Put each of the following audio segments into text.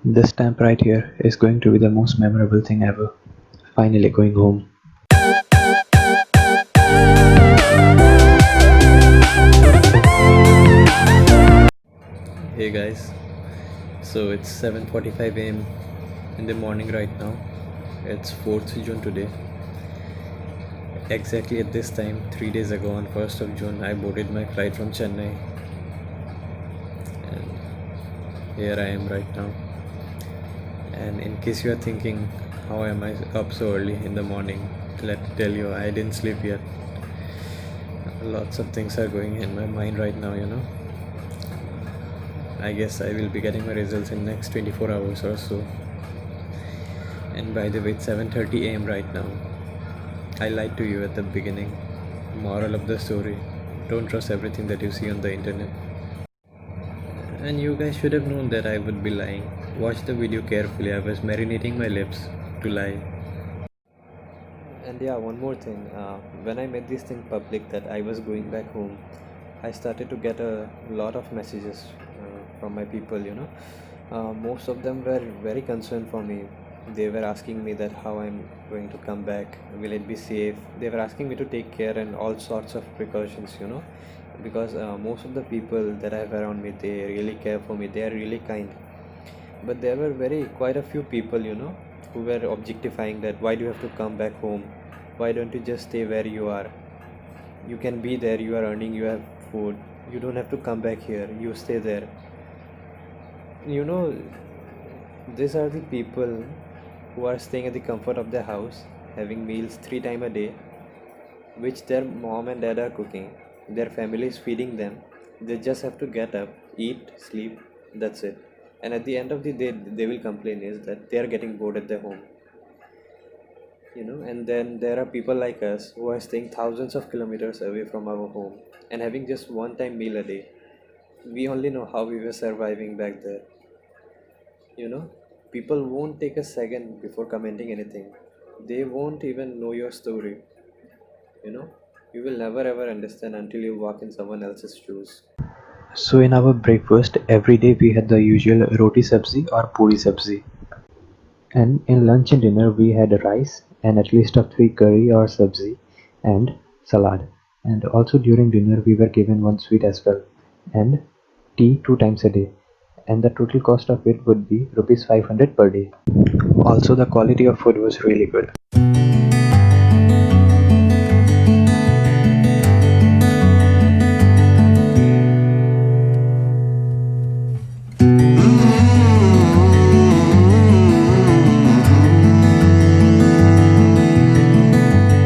This stamp right here is going to be the most memorable thing ever. Finally going home. Hey guys, so it's 7:45 a.m. in the morning right now. It's 4th June today. Exactly at this time, 3 days ago on 1st of June, I boarded my flight from Chennai, and here I am right now. And in case you are thinking, how am I up so early in the morning? Let me tell you, I didn't sleep yet. Lots of things are going in my mind right now. I guess I will be getting my results in next 24 hours or so. And by the way, it's 7:30 a.m. right now. I lied to you at the beginning. Moral of the story: don't trust everything that you see on the internet. And you guys should have known that I would be lying. Watch the video carefully. I was marinating my lips to lie. And yeah, one more thing. When I made this thing public that I was going back home, I started to get a lot of messages from my people. Most of them were very concerned for me. They were asking me that how I'm going to come back, will it be safe? They were asking me to take care and all sorts of precautions, because most of the people that I have around me, they really care for me. They are really kind. But there were quite a few people, who were objectifying that why do you have to come back home? Why don't you just stay where you are? You can be there, you are earning, you have food. You don't have to come back here, you stay there. You know, these are the people who are staying at the comfort of their house, having meals 3 times a day, which their mom and dad are cooking. Their family is feeding them. They just have to get up, eat, sleep, that's it. And at the end of the day, they will complain is that they are getting bored at their home. And then there are people like us who are staying thousands of kilometers away from our home and having just one time meal a day. We only know how we were surviving back there. you know People won't take a second before commenting anything. They won't even know your story. you know you will never ever understand until you walk in someone else's shoes. So in our breakfast every day we had the usual roti sabzi or puri sabzi, and in lunch and dinner we had rice and at least of three curry or sabzi and salad, and also during dinner we were given one sweet as well, and tea 2 times a day, and the total cost of it would be rupees 500 per day. Also the quality of food was really good.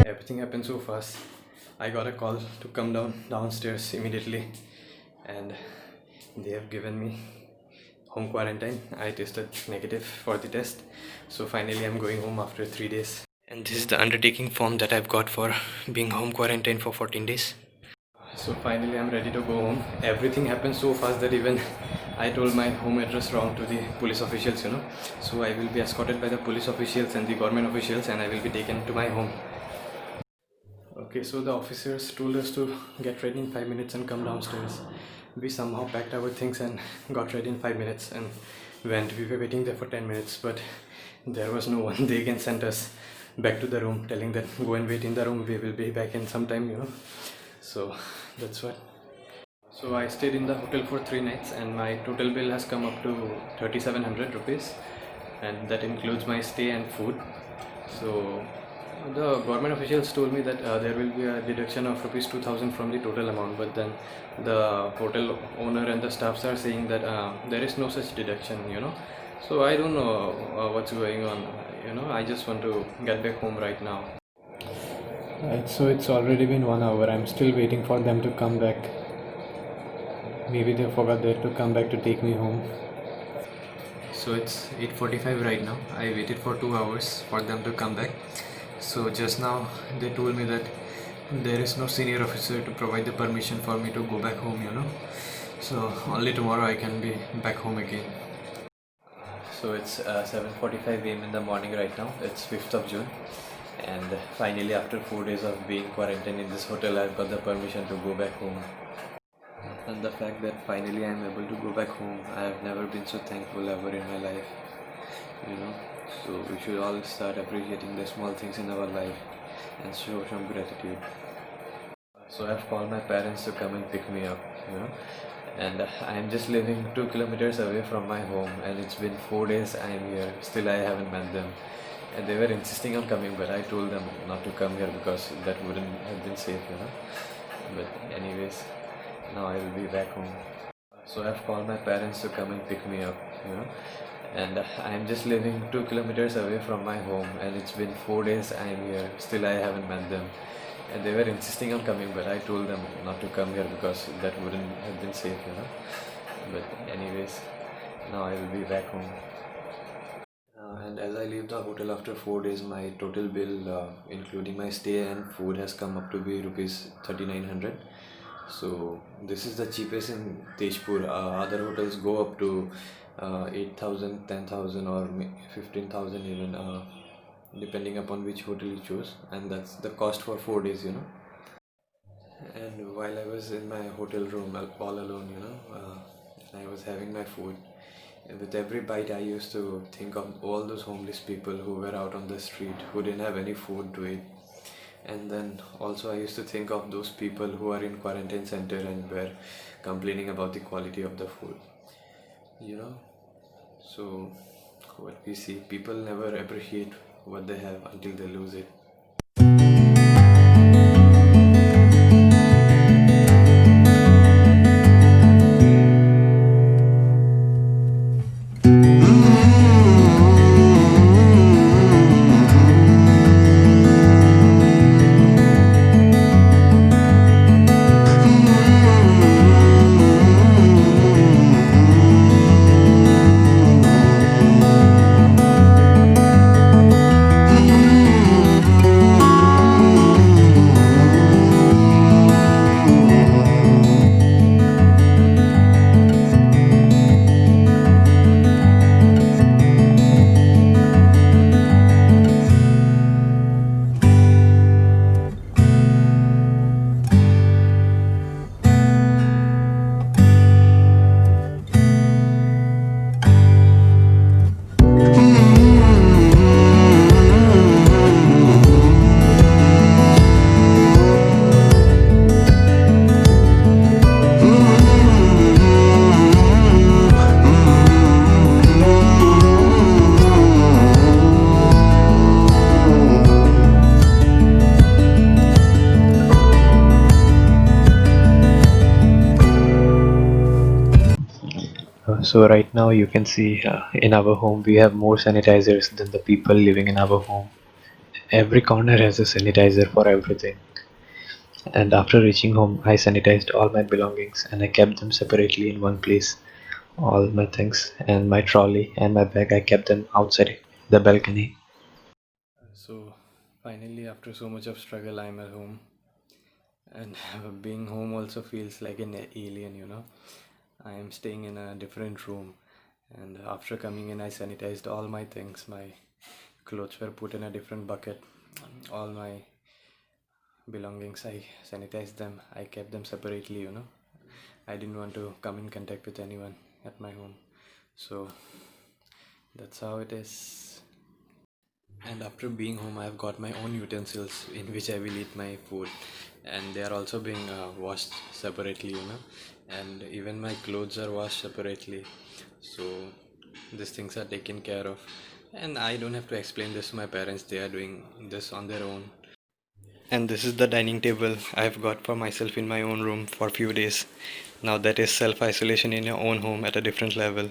Everything happened so fast. I got a call to come downstairs immediately, and they have given me home quarantine. I tested negative for the test, so finally I'm going home after 3 days. And this is the undertaking form that I've got for being home quarantined for 14 days. So finally I'm ready to go home. Everything happened so fast that even I told my home address wrong to the police officials. So I will be escorted by the police officials and the government officials, and I will be taken to my home. Okay, so the officers told us to get ready in 5 minutes and come downstairs. We somehow packed our things and got ready in 5 minutes and went. We were waiting there for 10 minutes, but there was no one. They again sent us back to the room, telling that go and wait in the room. We will be back in some time. So that's what. So I stayed in the hotel for 3 nights, and my total bill has come up to 3,700 rupees, and that includes my stay and food. So the government officials told me that there will be a deduction of rupees 2,000 from the total amount, but then the hotel owner and the staffs are saying that there is no such deduction. So I don't know what's going on. I just want to get back home right now. Right, so it's already been 1 hour. I'm still waiting for them to come back. Maybe they forgot they had to come back to take me home. So it's 8:45 right now. I waited for 2 hours for them to come back. So just now they told me that there is no senior officer to provide the permission for me to go back home. So only tomorrow I can be back home again. So it's 7:45 a.m. in the morning right now. It's 5th of June, and finally after 4 days of being quarantined in this hotel, I've got the permission to go back home. And the fact that finally I'm able to go back home, I have never been so thankful ever in my life. you know. So we should all start appreciating the small things in our life and show some gratitude. So I've called my parents to come and pick me up, you know, and I'm just living 2 kilometers away from my home, and it's been 4 days I'm here. Still, I haven't met them, and they were insisting on coming, but I told them not to come here because that wouldn't have been safe, you know. But anyways, now I will be back home. So I've called my parents to come and pick me up, you know, and I'm just living 2 kilometers away from my home, and it's been 4 days I'm here. Still, I haven't met them, and they were insisting on coming, but I told them not to come here because that wouldn't have been safe, you know. But anyways, now I will be back home. And as I leave the hotel after 4 days, my total bill, including my stay and food, has come up to be rupees 3900. So this is the cheapest in Tejpur. Other hotels go up to 8,000, 10,000, or 15,000 even, depending upon which hotel you choose, and that's the cost for 4 days, you know. And while I was in my hotel room all alone, you know, and I was having my food, and with every bite, I used to think of all those homeless people who were out on the street who didn't have any food to eat. And then also, I used to think of those people who are in quarantine center and were complaining about the quality of the food, you know. So, what we see, people never appreciate what they have until they lose it. So right now you can see in our home we have more sanitizers than the people living in our home. Every corner has a sanitizer for everything. And after reaching home, I sanitized all my belongings and I kept them separately in one place. All my things and my trolley and my bag, I kept them outside the balcony. So finally, after so much of struggle, I'm at home. And being home also feels like an alien, you know. I am staying in a different room, and after coming in, I sanitized all my things. My clothes were put in a different bucket. All my belongings, I sanitized them. I kept them separately, you know. I didn't want to come in contact with anyone at my home. So that's how it is. And after being home, I've got my own utensils in which I will eat my food, and they are also being washed separately, you know. And even my clothes are washed separately. So these things are taken care of, and I don't have to explain this to my parents. They are doing this on their own. And this is the dining table I've got for myself in my own room for a few days. Now that is self-isolation in your own home at a different level.